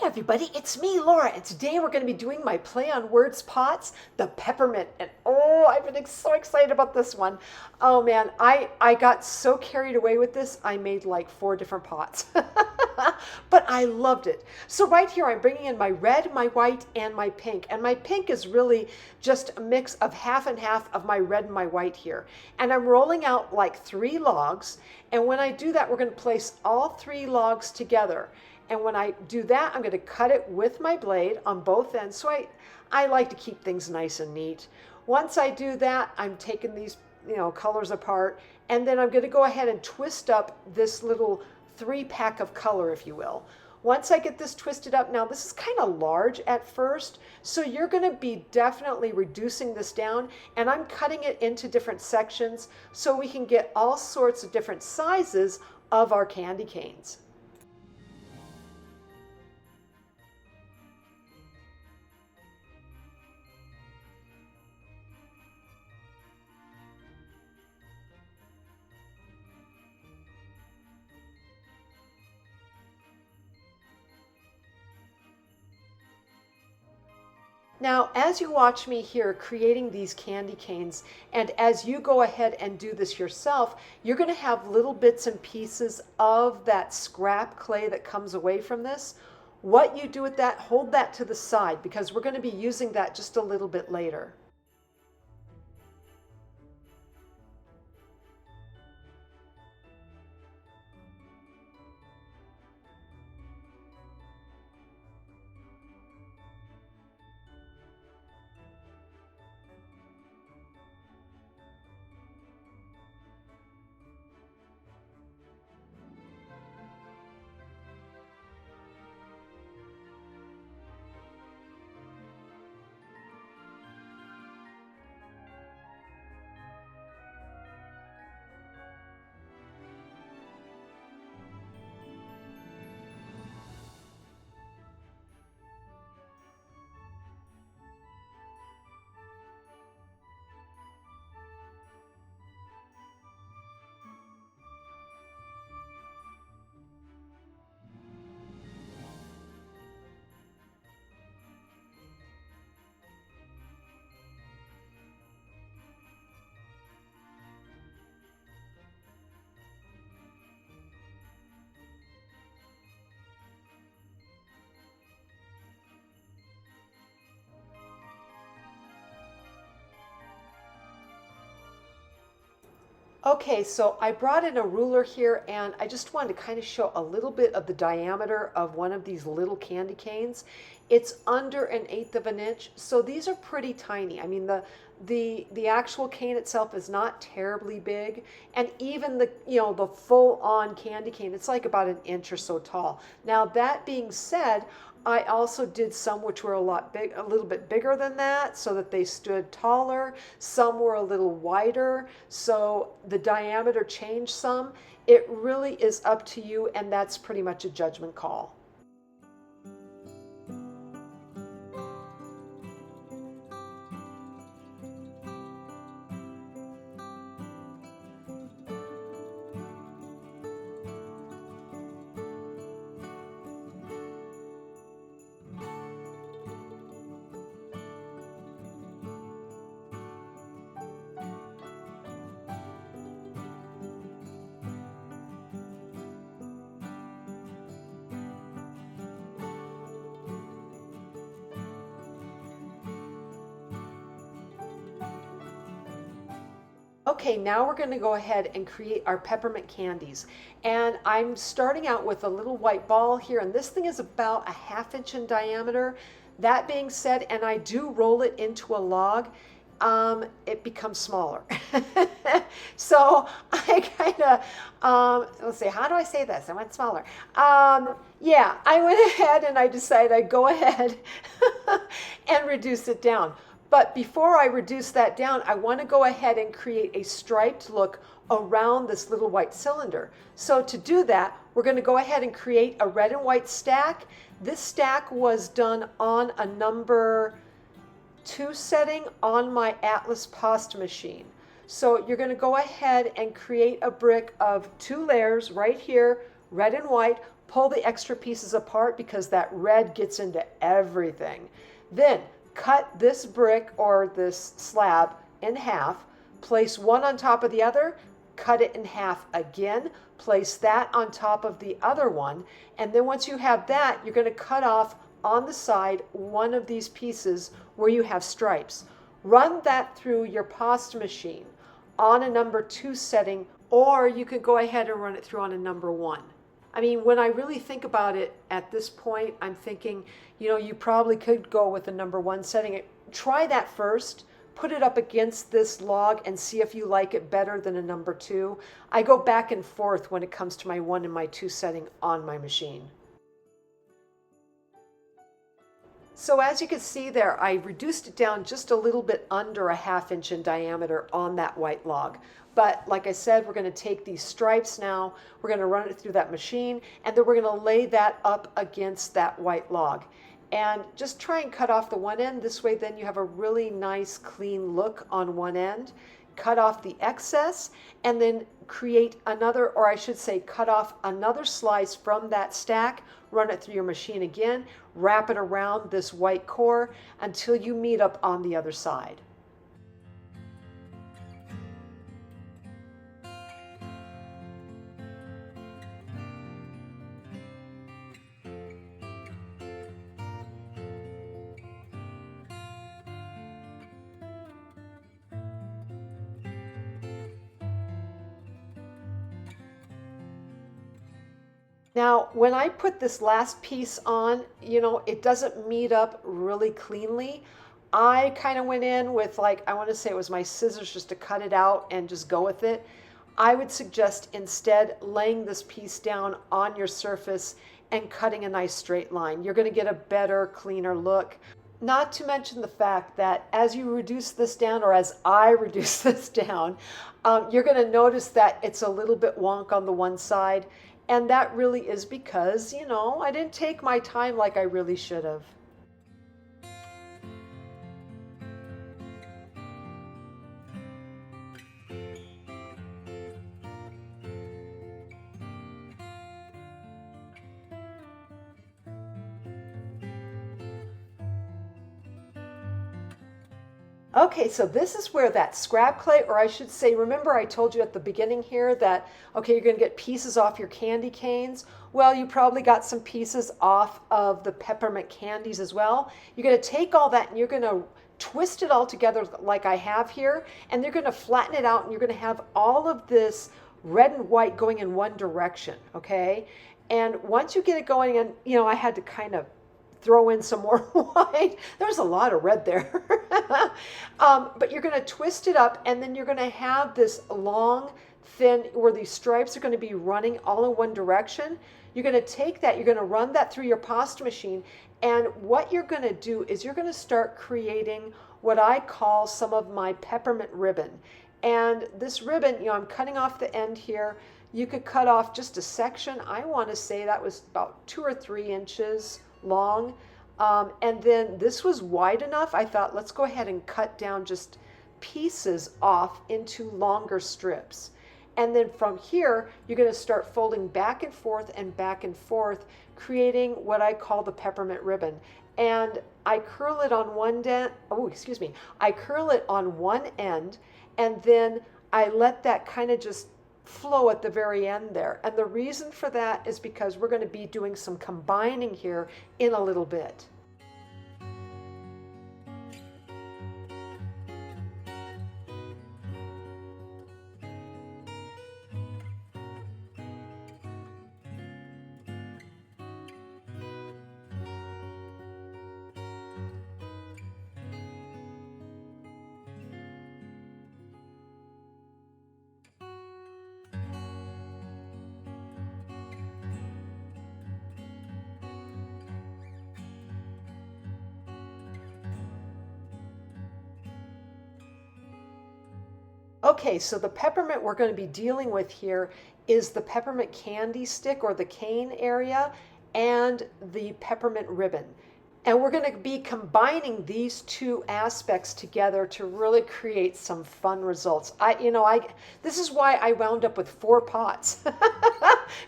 everybody, it's me, Laura, and today we're going to be doing my play on words pots, the peppermint. And oh, I've been so excited about this one. Oh man, I got so carried away with this, I made like 4 different pots. But I loved it. So right here, I'm bringing in my red, my white, and my pink. And my pink is really just a mix of half and half of my red and my white here. And I'm rolling out like 3 logs. And when I do that, we're going to place all 3 logs together. And when I do that, I'm going to cut it with my blade on both ends. So I like to keep things nice and neat. Once I do that, I'm taking these colors apart, and then I'm going to go ahead and twist up this little 3-pack of color, if you will. Once I get this twisted up, now this is kind of large at first, so you're going to be definitely reducing this down, and I'm cutting it into different sections so we can get all sorts of different sizes of our candy canes. Now, as you watch me here creating these candy canes, and as you go ahead and do this yourself, you're going to have little bits and pieces of that scrap clay that comes away from this. What you do with that, hold that to the side, because we're going to be using that just a little bit later. Okay, so I brought in a ruler here, and I just wanted to kind of show a little bit of the diameter of one of these little candy canes. It's under 1/8 of an inch, so these are pretty tiny. I mean, the actual cane itself is not terribly big, and even the full-on candy cane, it's like about 1 inch or so tall. Now, that being said, I also did some which were a little bit bigger than that, so that they stood taller. Some were a little wider, so the diameter changed some. It really is up to you, and that's pretty much a judgment call. Okay, now we're going to go ahead and create our peppermint candies. And I'm starting out with a little white ball here, and this thing is about 1/2 inch in diameter. That being said, and I do roll it into a log, it becomes smaller. So I kind of, let's see, how do I say this? I went smaller. Yeah, I went ahead and I decided I'd go ahead and reduce it down. But before I reduce that down, I want to go ahead and create a striped look around this little white cylinder. So to do that, we're going to go ahead and create a red and white stack. This stack was done on a number 2 setting on my Atlas pasta machine. So you're going to go ahead and create a brick of 2 layers right here, red and white, Pull the extra pieces apart because that red gets into everything. Then cut this brick or this slab in half, place one on top of the other, cut it in half again, place that on top of the other one, and then once you have that, you're going to cut off on the side one of these pieces where you have stripes. Run that through your pasta machine on a number 2 setting, or you could go ahead and run it through on a number 1. I mean, when I really think about it at this point, I'm thinking, you probably could go with a number 1 setting. Try that first. Put it up against this log and see if you like it better than a number 2. I go back and forth when it comes to my 1 and my 2 setting on my machine. So as you can see there, I reduced it down just a little bit under a 1/2 inch in diameter on that white log. But like I said, we're going to take these stripes now, we're going to run it through that machine, and then we're going to lay that up against that white log. And just try and cut off the one end. This way then you have a really nice clean look on one end. Cut off the excess and then create another, or I should say cut off another slice from that stack, run it through your machine again, wrap it around this white core until you meet up on the other side. Now, when I put this last piece on, it doesn't meet up really cleanly. I kind of went in with I want to say it was my scissors just to cut it out and just go with it. I would suggest instead laying this piece down on your surface and cutting a nice straight line. You're going to get a better, cleaner look. Not to mention the fact that as you reduce this down, or as I reduce this down, you're going to notice that it's a little bit wonk on the one side. And that really is because, I didn't take my time like I really should have. Okay, so this is where that scrap clay, or I should say, remember I told you at the beginning here that, okay, you're going to get pieces off your candy canes. Well, you probably got some pieces off of the peppermint candies as well. You're going to take all that and you're going to twist it all together like I have here, and you're going to flatten it out, and you're going to have all of this red and white going in one direction, okay? And once you get it going, and I had to kind of throw in some more white. There's a lot of red there. But you're going to twist it up, and then you're going to have this long, thin, where these stripes are going to be running all in one direction. You're going to take that, you're going to run that through your pasta machine, and what you're going to do is you're going to start creating what I call some of my peppermint ribbon. And this ribbon, I'm cutting off the end here. You could cut off just a section. I want to say that was about 2 or 3 inches long, and then this was wide enough. I thought, let's go ahead and cut down just pieces off into longer strips, and then from here you're going to start folding back and forth, creating what I call the peppermint ribbon. And I curl it on I curl it on one end, and then I let that kind of just flow at the very end there. And the reason for that is because we're going to be doing some combining here in a little bit. Okay, so the peppermint we're going to be dealing with here is the peppermint candy stick, or the cane area, and the peppermint ribbon. And we're going to be combining these two aspects together to really create some fun results. This is why I wound up with 4 pots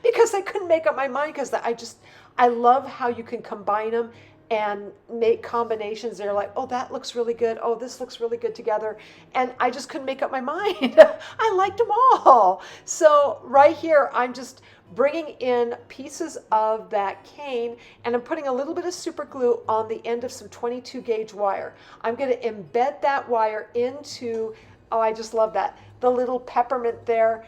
because I couldn't make up my mind, because I love how you can combine them and make combinations. They're like, oh, that looks really good. Oh, this looks really good together. And I just couldn't make up my mind. I liked them all. So right here, I'm just bringing in pieces of that cane, and I'm putting a little bit of super glue on the end of some 22 gauge wire. I'm going to embed that wire into, oh, I just love that, the little peppermint there.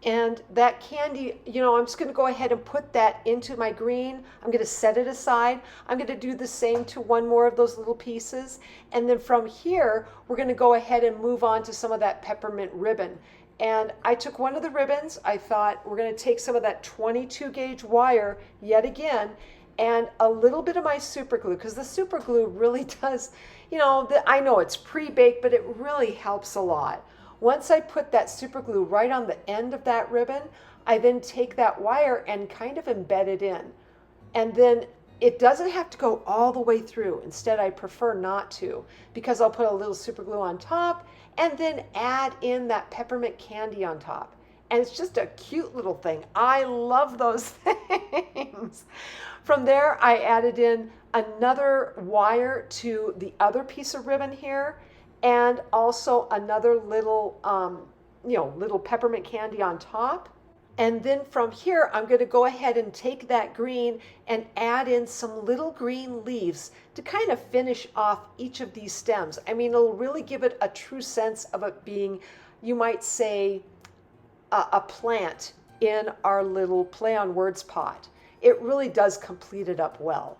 And that candy, I'm just going to go ahead and put that into my green. I'm going to set it aside. I'm going to do the same to one more of those little pieces. And then from here, we're going to go ahead and move on to some of that peppermint ribbon. And I took one of the ribbons. I thought we're going to take some of that 22 gauge wire yet again, and a little bit of my super glue, because the super glue really does, I know it's pre-baked, but it really helps a lot. Once I put that super glue right on the end of that ribbon, I then take that wire and kind of embed it in. And then it doesn't have to go all the way through. Instead, I prefer not to, because I'll put a little super glue on top and then add in that peppermint candy on top. And it's just a cute little thing. I love those things. From there, I added in another wire to the other piece of ribbon here, and also another little, little peppermint candy on top. And then from here, I'm going to go ahead and take that green and add in some little green leaves to kind of finish off each of these stems. I mean, it'll really give it a true sense of it being, you might say, a plant in our little play on words pot. It really does complete it up well.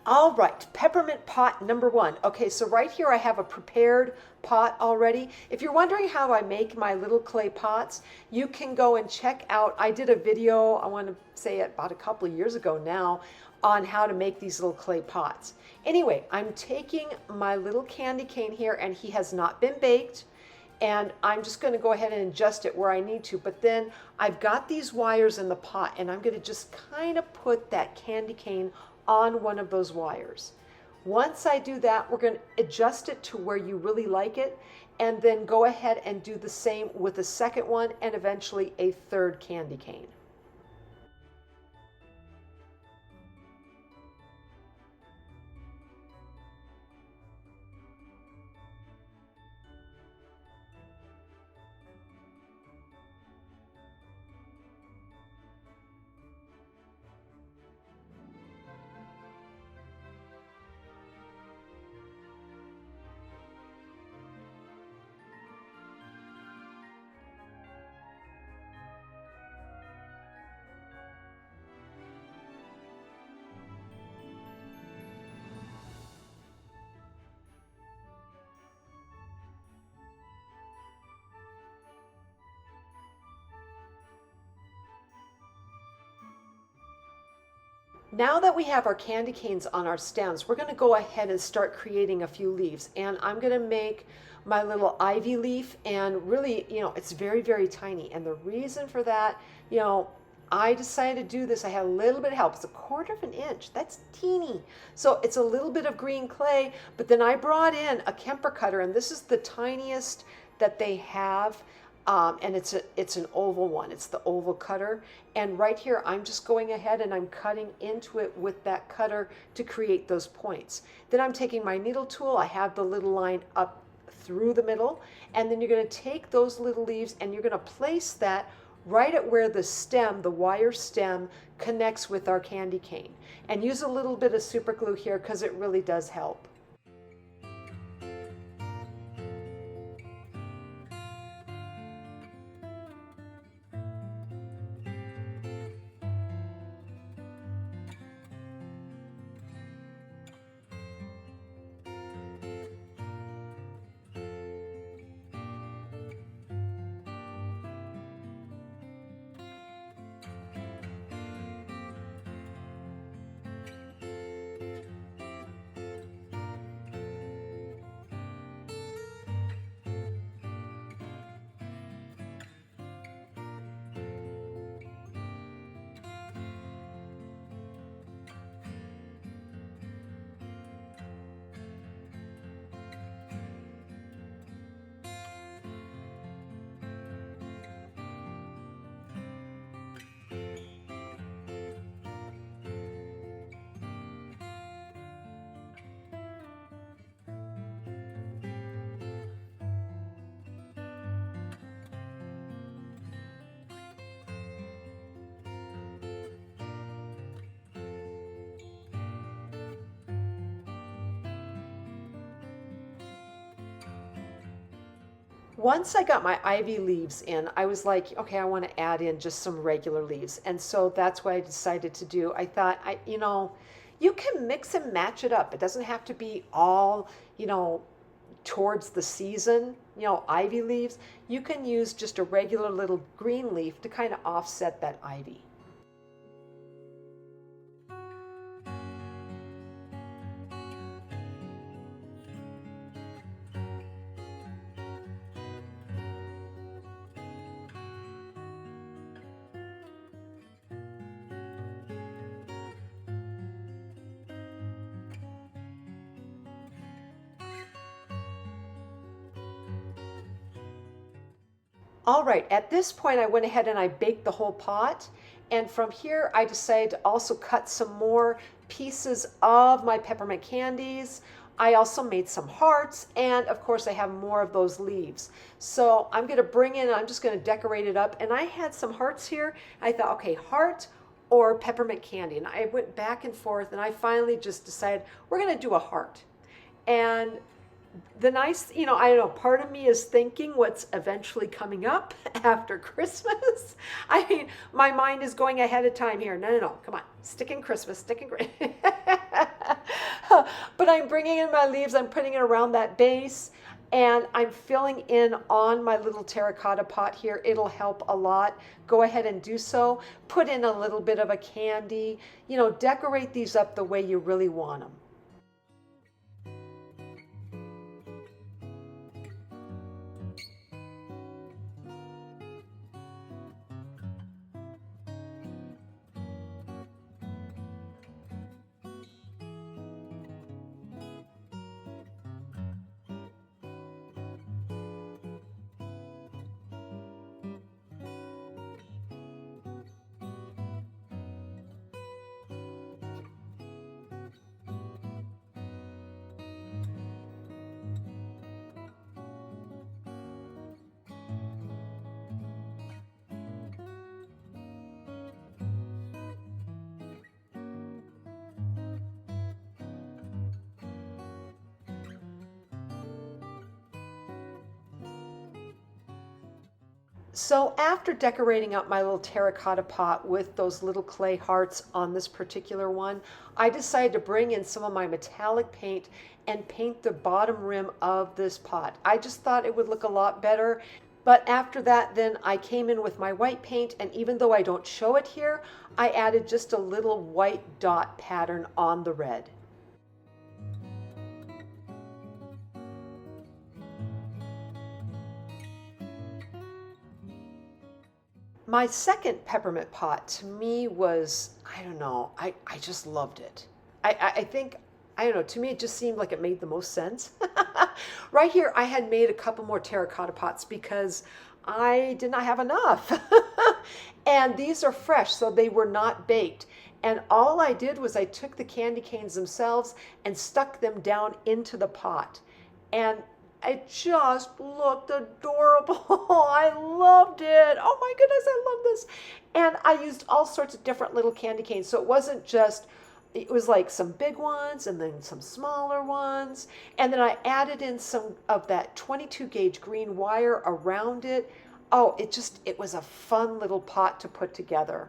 All right, peppermint pot number 1. Okay, so right here I have a prepared pot already. If you're wondering how I make my little clay pots, you can go and check out, I did a video, I want to say about a couple of years ago now, on how to make these little clay pots. Anyway, I'm taking my little candy cane here, and he has not been baked, and I'm just going to go ahead and adjust it where I need to. But then I've got these wires in the pot, and I'm going to just kind of put that candy cane on one of those wires. Once I do that, we're going to adjust it to where you really like it, and then go ahead and do the same with the second one, and eventually a third candy cane. Now that we have our candy canes on our stems, we're going to go ahead and start creating a few leaves. And I'm going to make my little ivy leaf, and really, it's very, very tiny. And the reason for that, I decided to do this. I had a little bit of help. It's a quarter of an inch. That's teeny. So it's a little bit of green clay, but then I brought in a Kemper cutter, and this is the tiniest that they have. And it's an oval one. It's the oval cutter. And right here, I'm just going ahead and I'm cutting into it with that cutter to create those points. Then I'm taking my needle tool. I have the little line up through the middle. And then you're going to take those little leaves and you're going to place that right at where the stem, the wire stem, connects with our candy cane. And use a little bit of super glue here because it really does help. Once I got my ivy leaves in, I was like, okay, I want to add in just some regular leaves. And so that's what I decided to do. I thought, you can mix and match it up. It doesn't have to be all, towards the season, ivy leaves. You can use just a regular little green leaf to kind of offset that ivy. All right, at this point I went ahead and I baked the whole pot. And from here I decided to also cut some more pieces of my peppermint candies. I also made some hearts, and of course I have more of those leaves. So I'm gonna I'm just gonna decorate it up. And I had some hearts here. I thought, okay, heart or peppermint candy. And I went back and forth and I finally just decided we're gonna do a heart. And the nice, I don't know, part of me is thinking what's eventually coming up after Christmas. I mean, my mind is going ahead of time here. No, come on, stick in Christmas, stick in But I'm bringing in my leaves, I'm putting it around that base, and I'm filling in on my little terracotta pot here. It'll help a lot. Go ahead and do so. Put in a little bit of a candy. Decorate these up the way you really want them. So after decorating up my little terracotta pot with those little clay hearts on this particular one, I decided to bring in some of my metallic paint and paint the bottom rim of this pot. I just thought it would look a lot better. But after that, then I came in with my white paint, and even though I don't show it here, I added just a little white dot pattern on the red. My second peppermint pot to me was, I don't know, I just loved it. I think, I don't know, to me it just seemed like it made the most sense. Right here, I had made a couple more terracotta pots because I did not have enough. And these are fresh, so they were not baked. And all I did was I took the candy canes themselves and stuck them down into the pot. And it just looked adorable. I loved it. Oh my goodness, I love this. And I used all sorts of different little candy canes. So it wasn't just, it was like some big ones and then some smaller ones. And then I added in some of that 22 gauge green wire around it. Oh, it was a fun little pot to put together.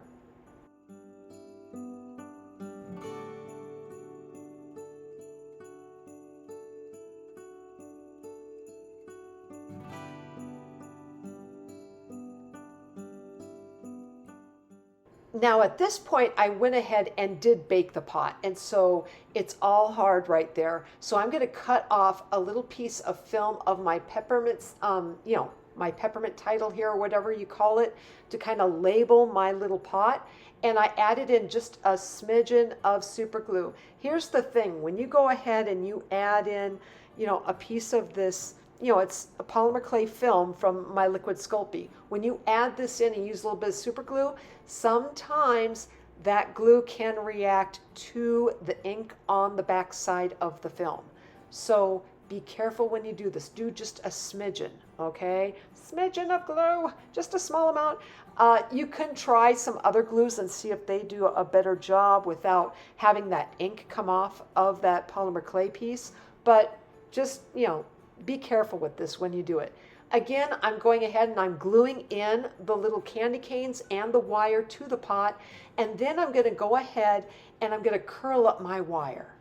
Now at this point, I went ahead and did bake the pot. And so it's all hard right there. So I'm gonna cut off a little piece of film of my peppermints, my peppermint title here or whatever you call it, to kind of label my little pot. And I added in just a smidgen of super glue. Here's the thing, when you go ahead and you add in, a piece of this, it's a polymer clay film from my liquid Sculpey. When you add this in and use a little bit of super glue, sometimes that glue can react to the ink on the back side of the film. So be careful when you do this. Do just a smidgen, okay? Smidgen of glue, just a small amount. You can try some other glues and see if they do a better job without having that ink come off of that polymer clay piece. But just, be careful with this when you do it. Again, I'm going ahead and I'm gluing in the little candy canes and the wire to the pot, and then I'm going to go ahead and I'm going to curl up my wire.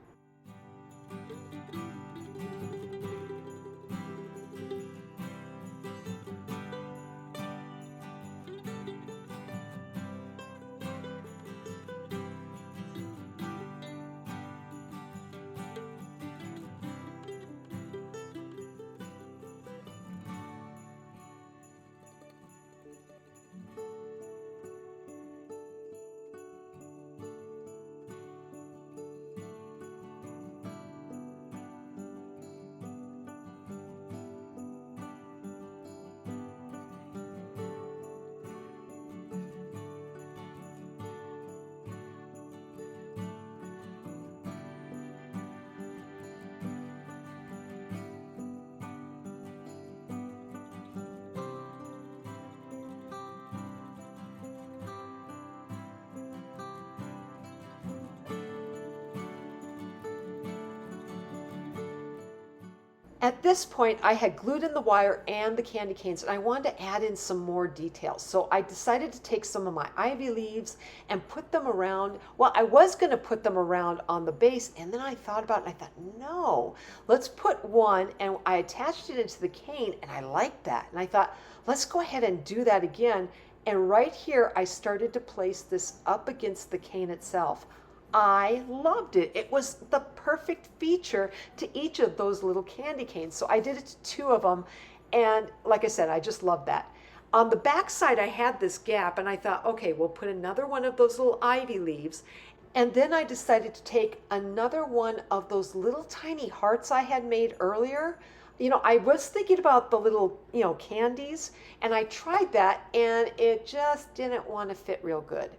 At this point, I had glued in the wire and the candy canes, and I wanted to add in some more details. So I decided to take some of my ivy leaves and put them around. Well, I was going to put them around on the base, and then I thought about it, and I thought, no, let's put one, and I attached it into the cane, and I liked that. And I thought, let's go ahead and do that again. And right here, I started to place this up against the cane itself. I loved it. It was the perfect feature to each of those little candy canes. So I did it to two of them. And like I said, I just love that. On the back side, I had this gap and I thought, okay, we'll put another one of those little ivy leaves. And then I decided to take another one of those little tiny hearts I had made earlier. I was thinking about the little, candies, and I tried that and it just didn't want to fit real good.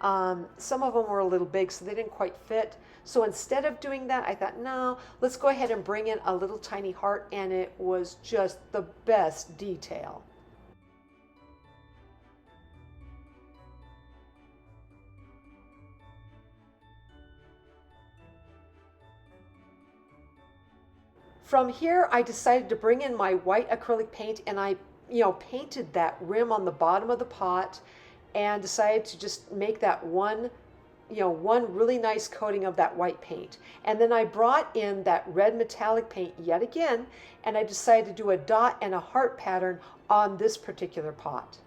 Some of them were a little big, so they didn't quite fit. So instead of doing that, I thought, no, let's go ahead and bring in a little tiny heart, and it was just the best detail. From here, I decided to bring in my white acrylic paint, and I, painted that rim on the bottom of the pot and decided to just make that one really nice coating of that white paint. And then I brought in that red metallic paint yet again, and I decided to do a dot and a heart pattern on this particular pot.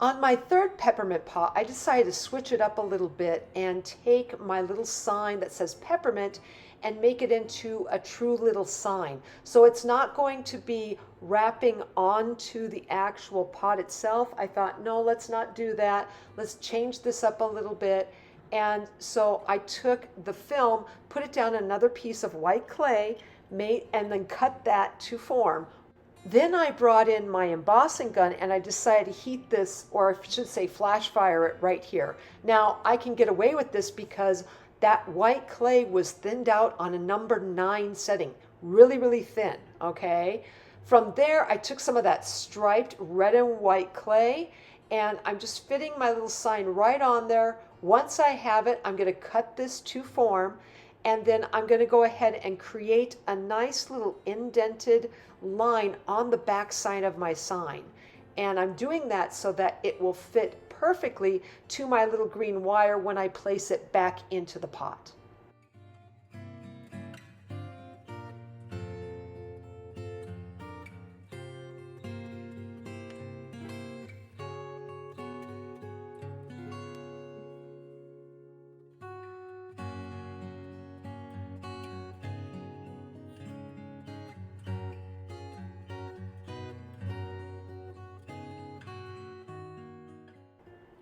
On my third peppermint pot, I decided to switch it up a little bit and take my little sign that says peppermint and make it into a true little sign. So it's not going to be wrapping onto the actual pot itself. I thought, no, let's not do that. Let's change this up a little bit. And so I took the film, put it down another piece of white clay, and then cut that to form. Then I brought in my embossing gun and I decided to heat this, or I should say flash fire it right here. Now I can get away with this because that white clay was thinned out on a number 9 setting, really, really thin, okay? From there, I took some of that striped red and white clay and I'm just fitting my little sign right on there. Once I have it, I'm gonna cut this to form, and then I'm going to go ahead and create a nice little indented line on the back side of my sign. And I'm doing that so that it will fit perfectly to my little green wire when I place it back into the pot.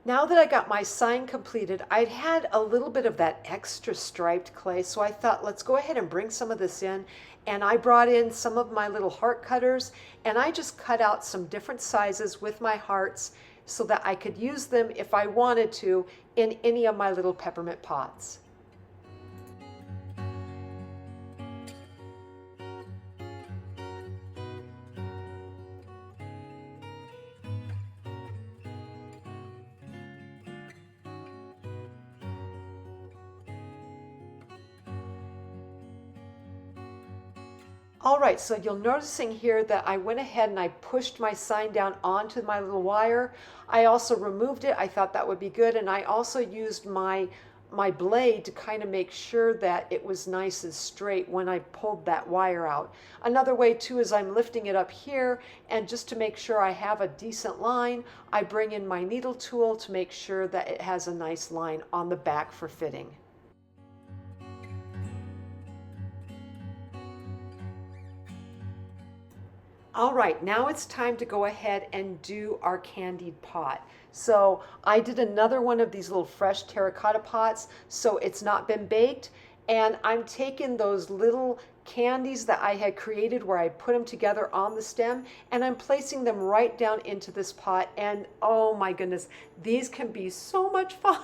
Now that I got my sign completed, I'd had a little bit of that extra striped clay, so I thought, let's go ahead and bring some of this in. And I brought in some of my little heart cutters, and I just cut out some different sizes with my hearts so that I could use them if I wanted to in any of my little peppermint pots. All right, so you're noticing here that I went ahead and I pushed my sign down onto my little wire. I also removed it. I thought that would be good. And I also used my blade to kind of make sure that it was nice and straight when I pulled that wire out. Another way too is I'm lifting it up here, and just to make sure I have a decent line, I bring in my needle tool to make sure that it has a nice line on the back for fitting. All right, now it's time to go ahead and do our candied pot. So I did another one of these little fresh terracotta pots, so it's not been baked. And I'm taking those little candies that I had created where I put them together on the stem, and I'm placing them right down into this pot. And oh my goodness, these can be so much fun.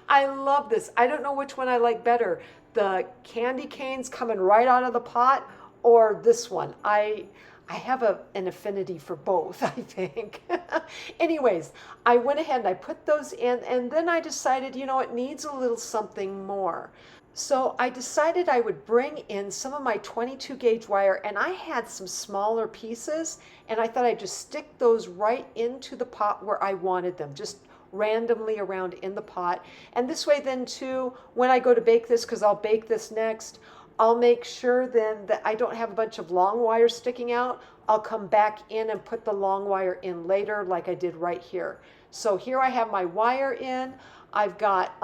I love this. I don't know which one I like better, the candy canes coming right out of the pot or this one. I have an affinity for both, I think. Anyways, I went ahead and I put those in, and then I decided, you know, it needs a little something more. So I decided I would bring in some of my 22 gauge wire, and I had some smaller pieces, and I thought I'd just stick those right into the pot where I wanted them, just randomly around in the pot. And this way then too, when I go to bake this, because I'll bake this next, I'll make sure then that I don't have a bunch of long wires sticking out. I'll come back in and put the long wire in later like I did right here. So here I have my wire in. I've got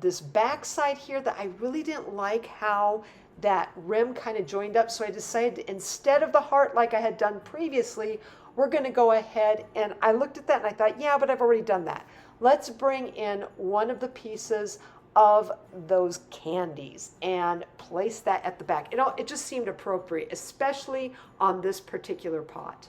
this back side here that I really didn't like how that rim kind of joined up. So I decided instead of the heart like I had done previously, we're going to go ahead, and I looked at that and I thought, yeah, but I've already done that. Let's bring in one of the pieces of those candies and place that at the back. It just seemed appropriate, especially on this particular pot.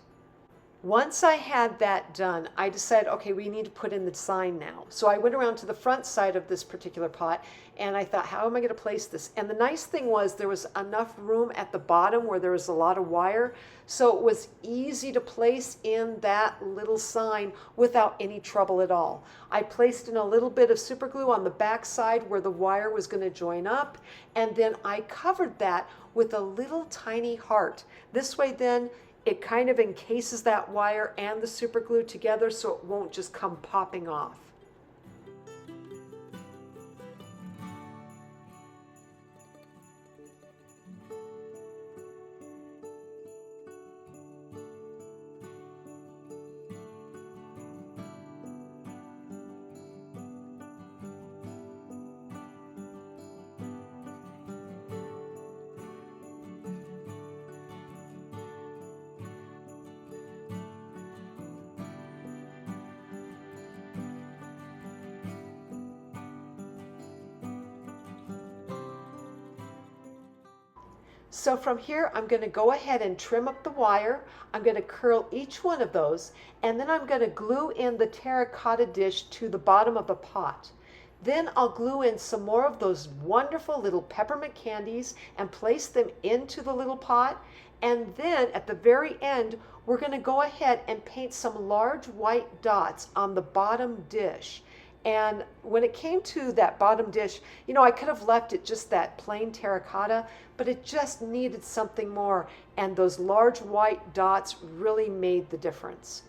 Once I had that done, I decided, okay, we need to put in the sign now. So I went around to the front side of this particular pot, and I thought, how am I going to place this? And the nice thing was there was enough room at the bottom where there was a lot of wire, so it was easy to place in that little sign without any trouble at all. I placed in a little bit of super glue on the back side where the wire was going to join up, and then I covered that with a little tiny heart. This way then, it kind of encases that wire and the super glue together so it won't just come popping off. So from here, I'm going to go ahead and trim up the wire. I'm going to curl each one of those, and then I'm going to glue in the terracotta dish to the bottom of the pot. Then I'll glue in some more of those wonderful little peppermint candies and place them into the little pot. And then at the very end, we're going to go ahead and paint some large white dots on the bottom dish. And when it came to that bottom dish, I could have left it just that plain terracotta, but it just needed something more. And those large white dots really made the difference.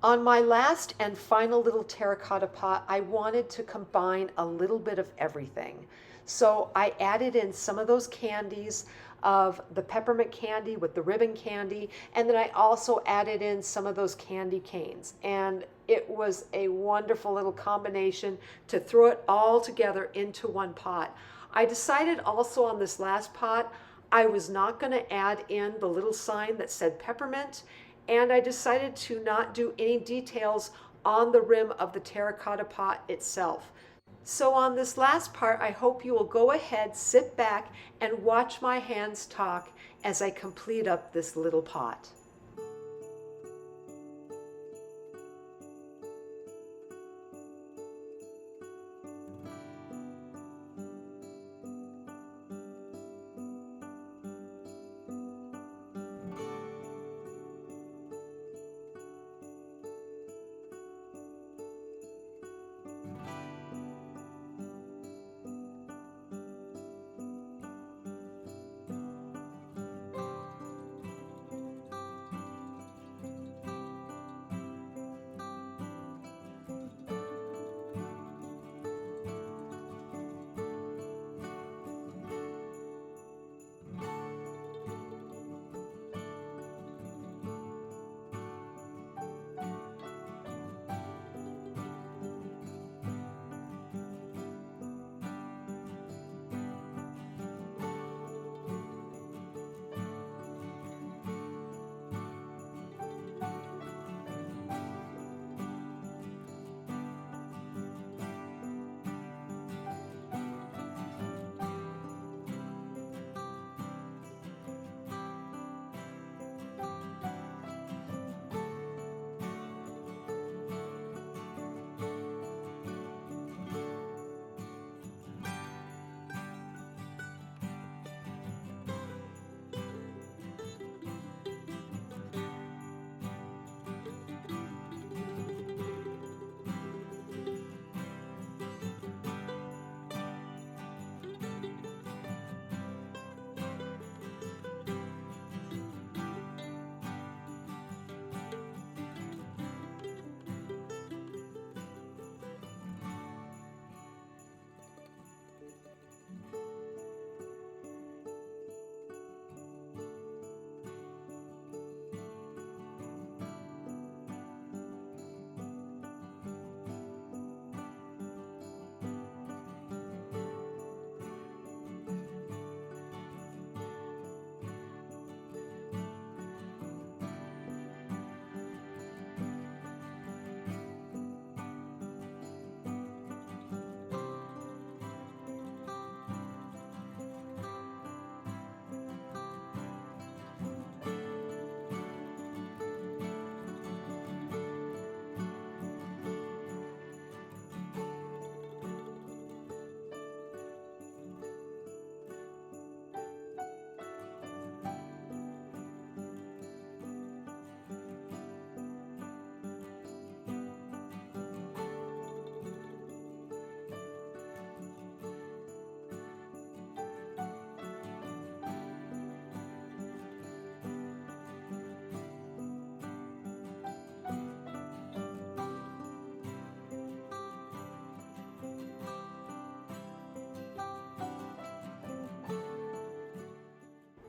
On my last and final little terracotta pot, I wanted to combine a little bit of everything. So I added in some of those candies of the peppermint candy with the ribbon candy, and then I also added in some of those candy canes. And it was a wonderful little combination to throw it all together into one pot. I decided also on this last pot, I was not going to add in the little sign that said peppermint, and I decided to not do any details on the rim of the terracotta pot itself. So on this last part, I hope you will go ahead, sit back, and watch my hands talk as I complete up this little pot.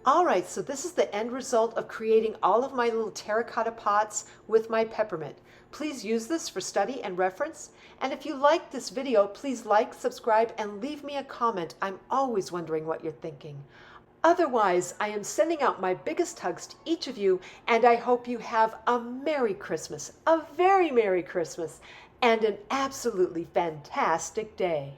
All right, so this is the end result of creating all of my little terracotta pots with my peppermint. Please use this for study and reference. And if you liked this video, please like, subscribe, and leave me a comment. I'm always wondering what you're thinking. Otherwise, I am sending out my biggest hugs to each of you, and I hope you have a Merry Christmas, a very Merry Christmas, and an absolutely fantastic day.